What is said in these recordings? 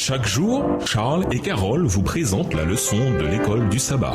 Chaque jour, Charles et Carole vous présentent la leçon de l'école du sabbat.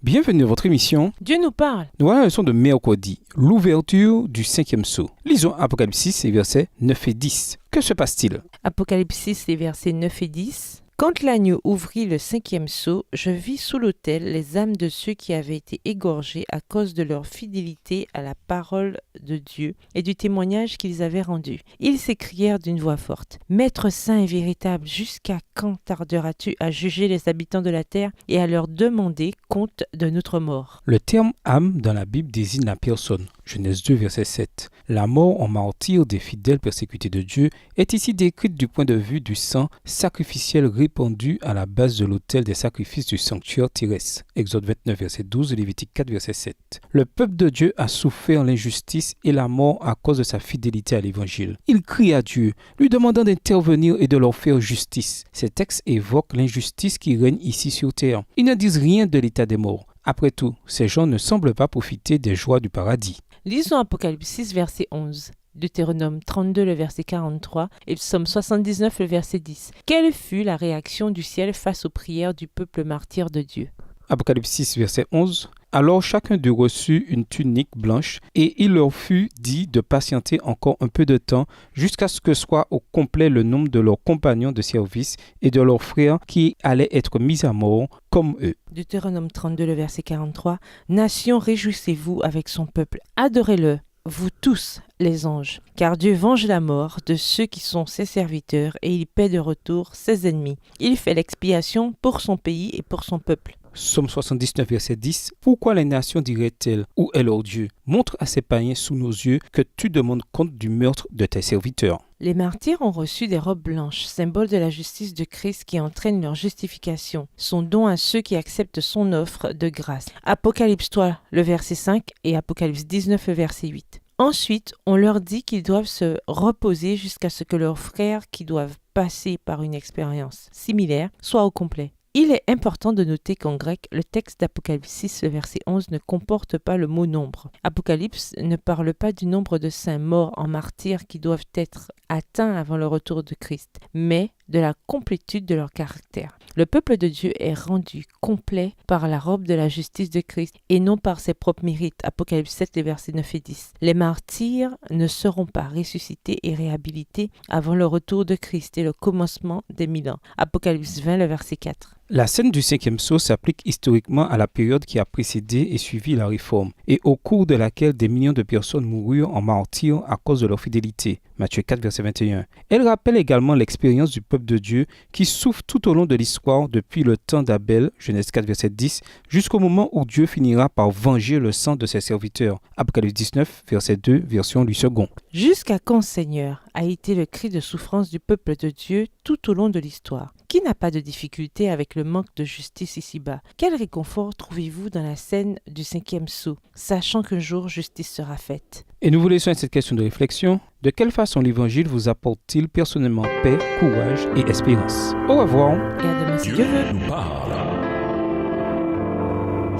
Bienvenue à votre émission. Dieu nous parle. Nous voilà la leçon de mercredi, l'ouverture du 5e sceau. Lisons Apocalypse 6, les versets 9 et 10. Que se passe-t-il? Apocalypse 6, les versets 9 et 10. Quand l'agneau ouvrit le 5e sceau, je vis sous l'autel les âmes de ceux qui avaient été égorgés à cause de leur fidélité à la parole de Dieu et du témoignage qu'ils avaient rendu. Ils s'écrièrent d'une voix forte: « Maître saint et véritable, jusqu'à quand tarderas-tu à juger les habitants de la terre et à leur demander compte de notre mort ?» Le terme âme dans la Bible désigne la personne. Genèse 2, verset 7. La mort en martyr des fidèles persécutés de Dieu est ici décrite du point de vue du sang sacrificiel répandu à la base de l'autel des sacrifices du sanctuaire terrestre. Exode 29, verset 12, Lévitique 4, verset 7. Le peuple de Dieu a souffert l'injustice et la mort à cause de sa fidélité à l'évangile. Il crie à Dieu, lui demandant d'intervenir et de leur faire justice. Ces textes évoquent l'injustice qui règne ici sur terre. Ils ne disent rien de l'état des morts. Après tout, ces gens ne semblent pas profiter des joies du paradis. Lisons Apocalypse 6, verset 11. Deutéronome 32, le verset 43 et Psaume 79, le verset 10. Quelle fut la réaction du ciel face aux prières du peuple martyr de Dieu? Apocalypse 6, verset 11. Alors chacun d'eux reçut une tunique blanche, et il leur fut dit de patienter encore un peu de temps jusqu'à ce que soit au complet le nombre de leurs compagnons de service et de leurs frères qui allaient être mis à mort comme eux. Deutéronome 32, le verset 43. Nation, réjouissez-vous avec son peuple, adorez-le, vous tous les anges, car Dieu venge la mort de ceux qui sont ses serviteurs et il paie de retour ses ennemis. Il fait l'expiation pour son pays et pour son peuple. Psaume 79, verset 10. Pourquoi les nations diraient-elles: où est leur Dieu? Montre à ces païens sous nos yeux que tu demandes compte du meurtre de tes serviteurs. Les martyrs ont reçu des robes blanches, symbole de la justice de Christ qui entraîne leur justification, son don à ceux qui acceptent son offre de grâce. Apocalypse 3, le verset 5 et Apocalypse 19, le verset 8. Ensuite, on leur dit qu'ils doivent se reposer jusqu'à ce que leurs frères qui doivent passer par une expérience similaire soient au complet. Il est important de noter qu'en grec, le texte d'Apocalypse 6, le verset 11, ne comporte pas le mot nombre. Apocalypse ne parle pas du nombre de saints morts en martyrs qui doivent être atteints avant le retour de Christ, mais de la complétude de leur caractère. Le peuple de Dieu est rendu complet par la robe de la justice de Christ et non par ses propres mérites. Apocalypse 7, les versets 9 et 10. Les martyrs ne seront pas ressuscités et réhabilités avant le retour de Christ et le commencement des 1000 ans. Apocalypse 20, le verset 4. La scène du 5e sceau s'applique historiquement à la période qui a précédé et suivi la Réforme, et au cours de laquelle des millions de personnes moururent en martyrs à cause de leur fidélité. Matthieu 4, verset 21. Elle rappelle également l'expérience du peuple de Dieu qui souffre tout au long de l'histoire depuis le temps d'Abel, Genèse 4, verset 10, jusqu'au moment où Dieu finira par venger le sang de ses serviteurs. Apocalypse 19, verset 2, version Louis II. Jusqu'à quand, Seigneur, a été le cri de souffrance du peuple de Dieu tout au long de l'histoire? Qui n'a pas de difficulté avec le manque de justice ici-bas? Quel réconfort trouvez-vous dans la scène du 5e sceau, sachant qu'un jour justice sera faite? Et nous vous laissons avec cette question de réflexion. De quelle façon l'Évangile vous apporte-t-il personnellement paix, courage et espérance? Au revoir. Et à demain si Dieu Dieu veut. nous parle.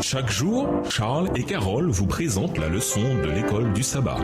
Chaque jour, Charles et Carole vous présentent la leçon de l'école du sabbat.